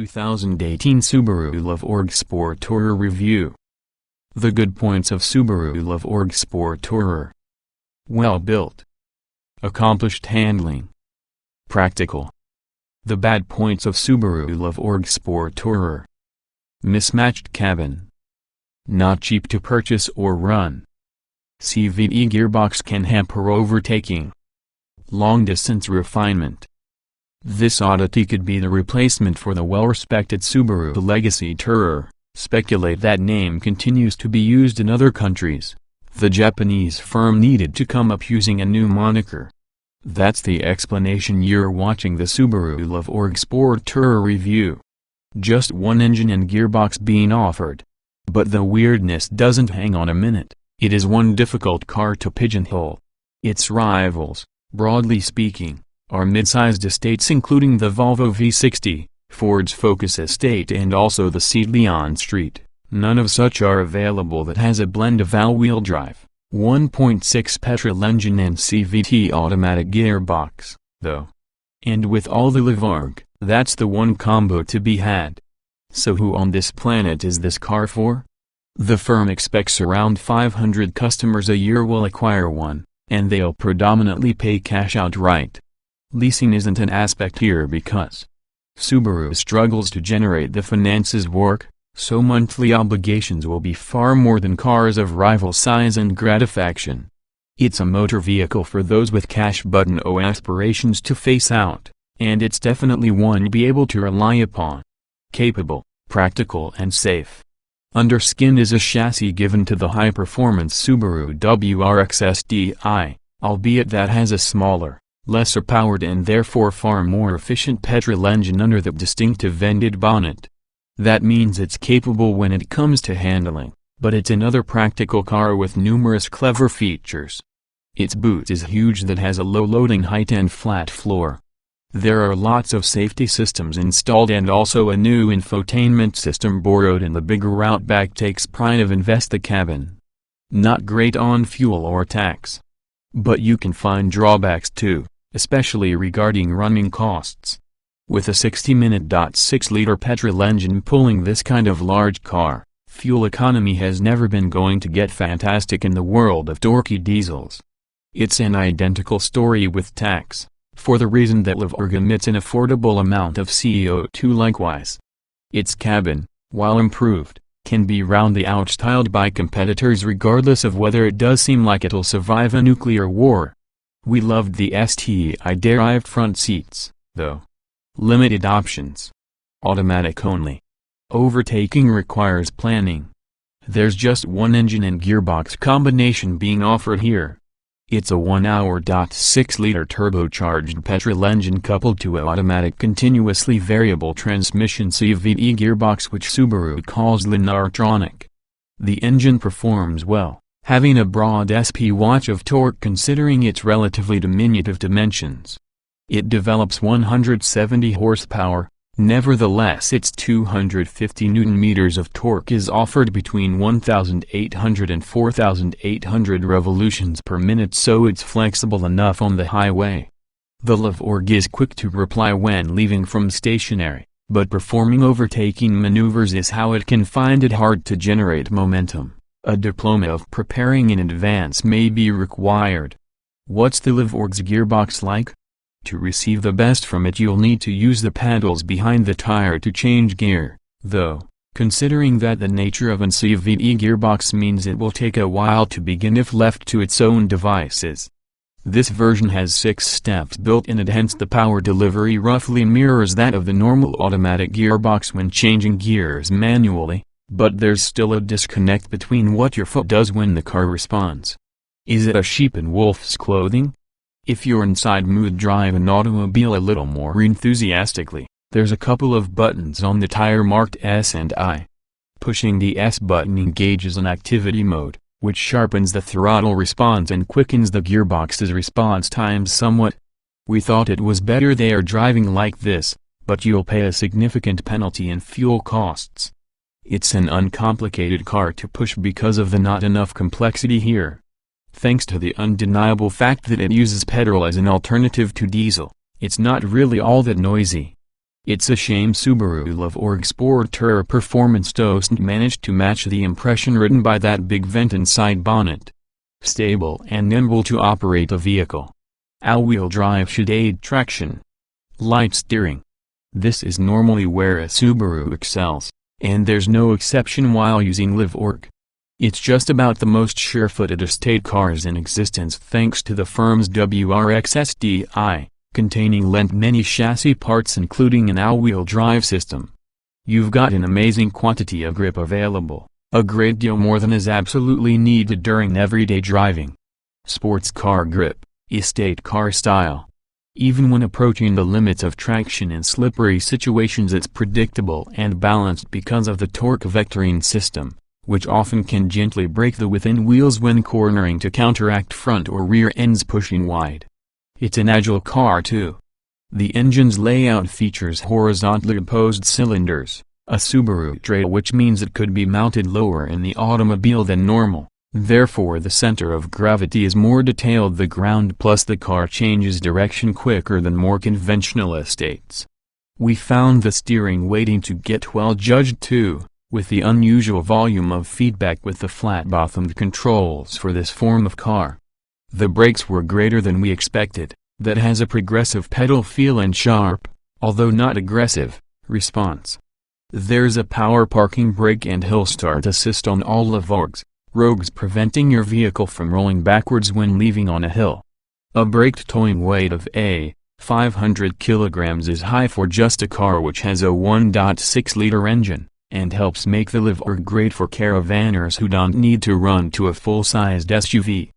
2018 Subaru Levorg Sport Tourer Review. The good points of Subaru Levorg Sport Tourer: well built, accomplished handling, practical. The bad points of Subaru Levorg Sport Tourer: mismatched cabin, not cheap to purchase or run, CVT gearbox can hamper overtaking, long-distance refinement. This oddity could be the replacement for the well-respected Subaru Legacy Tourer. Speculate that name continues to be used in other countries. The Japanese firm needed to come up using a new moniker. That's the explanation. You're watching the Subaru Levorg Sport Tourer review. Just one engine and gearbox being offered. But the weirdness doesn't hang on a minute. It is one difficult car to pigeonhole. Its rivals, broadly speaking, are mid-sized estates including the Volvo V60, Ford's Focus Estate and also the Seat on Street. None of such are available that has a blend of all-wheel drive, 1.6 petrol engine and CVT automatic gearbox, though. And with all the Levorg, that's the one combo to be had. So who on this planet is this car for? The firm expects around 500 customers a year will acquire one, and they'll predominantly pay cash outright. Leasing isn't an aspect here because Subaru struggles to generate the finances work, so monthly obligations will be far more than cars of rival size and gratification. It's a motor vehicle for those with cash button aspirations to face out, and it's definitely one to be able to rely upon. Capable, practical and safe. Underskin is a chassis given to the high-performance Subaru WRX SDI, albeit that has a smaller, lesser powered and therefore far more efficient petrol engine under the distinctive vented bonnet. That means it's capable when it comes to handling, but it's another practical car with numerous clever features. Its boot is huge that has a low loading height and flat floor. There are lots of safety systems installed and also a new infotainment system borrowed, and the bigger Outback takes pride of the cabin. Not great on fuel or tax. But you can find drawbacks too, especially regarding running costs. With a 60-minute 6-liter petrol engine pulling this kind of large car, fuel economy has never been going to get fantastic in the world of dorky diesels. It's an identical story with tax, for the reason that Levorg emits an affordable amount of CO2 likewise. Its cabin, while improved, can be roundly outstyled by competitors regardless of whether it does seem like it'll survive a nuclear war. We loved the STI-derived front seats, though. Limited options. Automatic only. Overtaking requires planning. There's just one engine and gearbox combination being offered here. It's a 1-hour 6-liter turbocharged petrol engine coupled to an automatic continuously variable transmission CVT gearbox which Subaru calls Lineartronic. The engine performs well, having a broad SP watch of torque considering its relatively diminutive dimensions. It develops 170 horsepower, nevertheless its 250 Nm of torque is offered between 1,800 and 4,800 revolutions per minute, so it's flexible enough on the highway. The Levorg is quick to reply when leaving from stationary, but performing overtaking maneuvers is how it can find it hard to generate momentum. A diploma of preparing in advance may be required. What's the Levorg's gearbox like? To receive the best from it you'll need to use the paddles behind the tire to change gear, though, considering that the nature of an CVT gearbox means it will take a while to begin if left to its own devices. This version has 6 steps built in it, hence the power delivery roughly mirrors that of the normal automatic gearbox when changing gears manually, but there's still a disconnect between what your foot does when the car responds. Is it a sheep in wolf's clothing? If you're inside mood drive an automobile a little more enthusiastically, there's a couple of buttons on the tire marked S and I. Pushing the S button engages an activity mode, which sharpens the throttle response and quickens the gearbox's response times somewhat. We thought it was better they are driving like this, but you'll pay a significant penalty in fuel costs. It's an uncomplicated car to push because of the not enough complexity here. Thanks to the undeniable fact that it uses petrol as an alternative to diesel, it's not really all that noisy. It's a shame Subaru Levorg Sport Tourer Performance doesn't manage to match the impression written by that big vent inside bonnet. Stable and nimble to operate a vehicle. All-wheel drive should aid traction. Light steering. This is normally where a Subaru excels, and there's no exception while using Levorg. It's just about the most sure-footed estate cars in existence thanks to the firm's WRX-SDI, containing many chassis parts including an all-wheel drive system. You've got an amazing quantity of grip available, a great deal more than is absolutely needed during everyday driving. Sports car grip, estate car style. Even when approaching the limits of traction in slippery situations it's predictable and balanced because of the torque vectoring system, which often can gently brake the within wheels when cornering to counteract front or rear ends pushing wide. It's an agile car too. The engine's layout features horizontally opposed cylinders, a Subaru tray, which means it could be mounted lower in the automobile than normal, therefore the center of gravity is more detailed the ground, plus the car changes direction quicker than more conventional estates. We found the steering waiting to get well judged too, with the unusual volume of feedback with the flat-bottomed controls for this form of car. The brakes were greater than we expected. That has a progressive pedal feel and sharp, although not aggressive, response. There's a power parking brake and hill start assist on all Levorgs, Rogues, preventing your vehicle from rolling backwards when leaving on a hill. A braked towing weight of 500 kilograms is high for just a car which has a 1.6-liter engine, and helps make the Levorg great for caravanners who don't need to run to a full-sized SUV.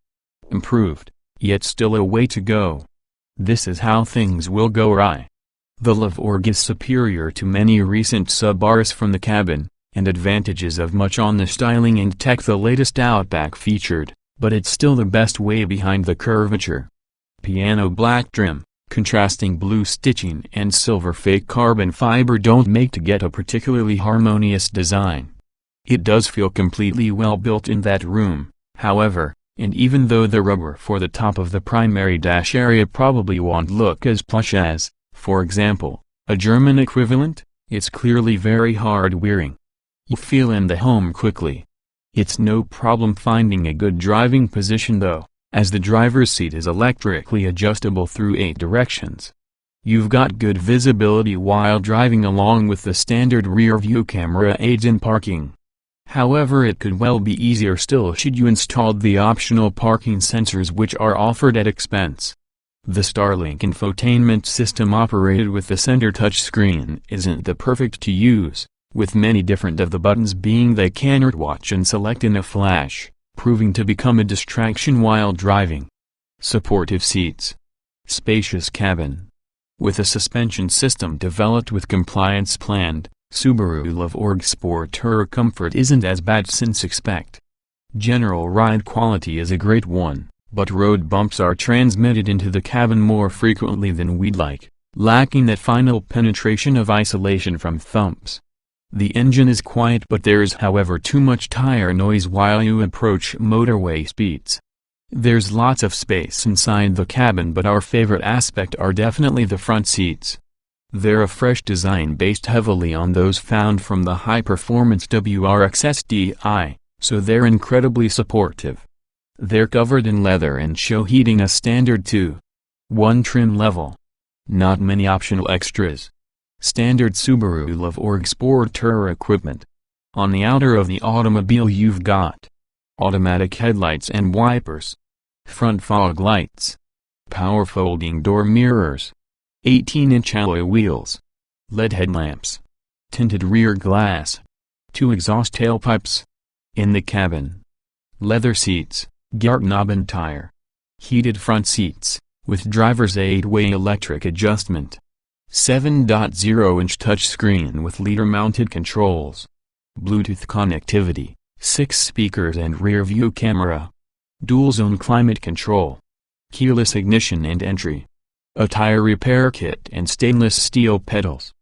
Improved, yet still a way to go. This is how things will go right. The Levorg is superior to many recent Subarus from the cabin, and advantages of much on the styling and tech the latest Outback featured, but it's still the best way behind the curvature. Piano black trim, contrasting blue stitching and silver fake carbon fiber don't make to get a particularly harmonious design. It does feel completely well built in that room, however, and even though the rubber for the top of the primary dash area probably won't look as plush as, for example, a German equivalent, it's clearly very hard wearing. You feel in the home quickly. It's no problem finding a good driving position though, as the driver's seat is electrically adjustable through 8 directions. You've got good visibility while driving along with the standard rear view camera aids in parking. However, it could well be easier still should you install the optional parking sensors which are offered at expense. The Starlink infotainment system operated with the center touchscreen isn't the perfect to use, with many different of the buttons being they cannot watch and select in a flash, proving to become a distraction while driving. Supportive seats. Spacious cabin. With a suspension system developed with compliance planned, Subaru Levorg Sport Tourer comfort isn't as bad since expect. General ride quality is a great one, but road bumps are transmitted into the cabin more frequently than we'd like, lacking that final penetration of isolation from thumps. The engine is quiet, but there's however too much tire noise while you approach motorway speeds. There's lots of space inside the cabin, but our favorite aspect are definitely the front seats. They're a fresh design based heavily on those found from the high-performance WRX-SDI, so they're incredibly supportive. They're covered in leather and show heating a standard 2.1 trim level. Not many optional extras. Standard Subaru Levorg Sport Tourer equipment. On the outer of the automobile you've got automatic headlights and wipers, front fog lights, power folding door mirrors, 18-inch alloy wheels, LED headlamps, tinted rear glass, 2 exhaust tailpipes. In the cabin, leather seats, Gartenoben tire, heated front seats, with driver's 8-way electric adjustment, 7.0-inch touchscreen with leader-mounted controls, Bluetooth connectivity, 6 speakers and rear-view camera, dual-zone climate control, keyless ignition and entry, a tire repair kit and stainless steel pedals.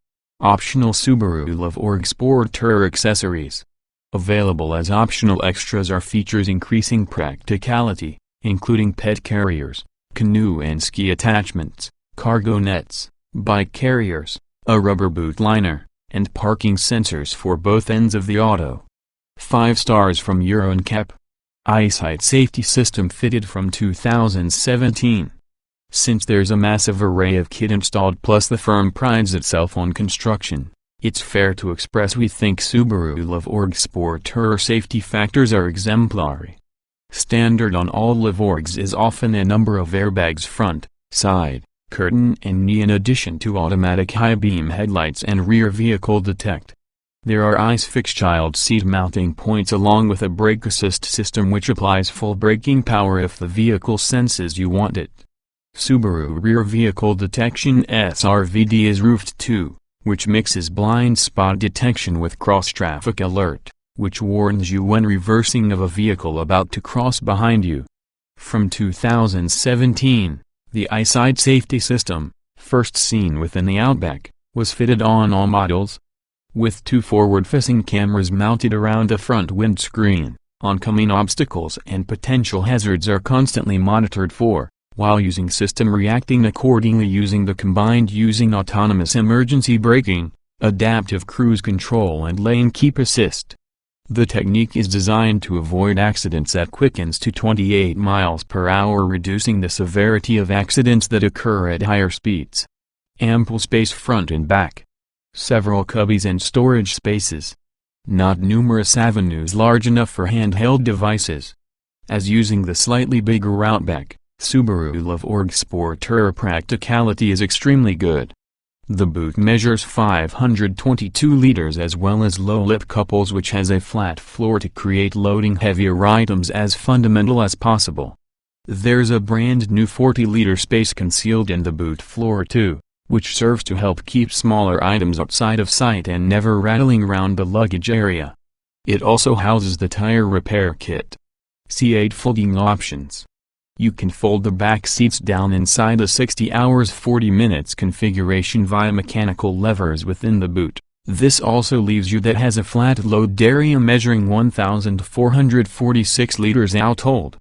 Optional Subaru Levorg Sport Tourer accessories. Available as optional extras are features increasing practicality, including pet carriers, canoe and ski attachments, cargo nets, bike carriers, a rubber boot liner, and parking sensors for both ends of the auto. 5 stars from Euro NCAP. Eyesight safety system fitted from 2017. Since there's a massive array of kit installed plus the firm prides itself on construction, it's fair to express we think Subaru Levorg Sport Tourer safety factors are exemplary. Standard on all Levorgs is often a number of airbags front, side, curtain and knee in addition to automatic high-beam headlights and rear vehicle detect. There are ISOFIX child seat mounting points along with a brake assist system which applies full braking power if the vehicle senses you want it. Subaru Rear Vehicle Detection SRVD is roofed too, which mixes blind spot detection with cross-traffic alert, which warns you when reversing of a vehicle about to cross behind you. From 2017, the eyesight safety system, first seen within the Outback, was fitted on all models. With 2 forward-facing cameras mounted around the front windscreen, oncoming obstacles and potential hazards are constantly monitored for, while using system reacting accordingly using the combined using autonomous emergency braking, adaptive cruise control and lane keep assist. The technique is designed to avoid accidents at quickens to 28 miles per hour, reducing the severity of accidents that occur at higher speeds. Ample space front and back. Several cubbies and storage spaces. Not numerous avenues large enough for handheld devices. As using the slightly bigger Outback, Subaru Levorg Sport Tourer practicality is extremely good. The boot measures 522 liters as well as low lip couples which has a flat floor to create loading heavier items as fundamental as possible. There's a brand new 40-liter space concealed in the boot floor too, which serves to help keep smaller items outside of sight and never rattling around the luggage area. It also houses the tire repair kit. See 8 folding options. You can fold the back seats down inside the 60 hours 40 minutes configuration via mechanical levers within the boot. This also leaves you that has a flat load area measuring 1,446 liters out hold.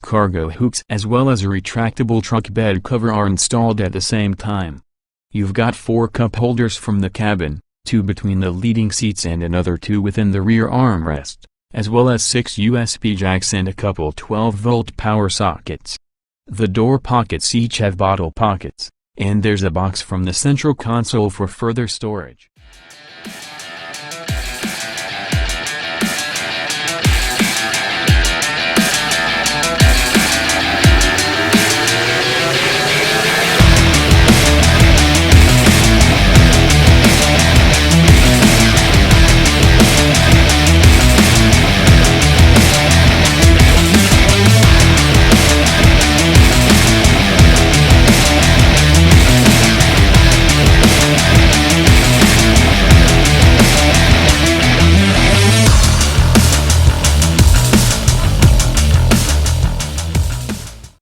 Cargo hooks as well as a retractable truck bed cover are installed at the same time. You've got 4 cup holders from the cabin, 2 between the leading seats and another 2 within the rear armrest, as well as 6 USB jacks and a couple 12-volt power sockets. The door pockets each have bottle pockets, and there's a box from the central console for further storage.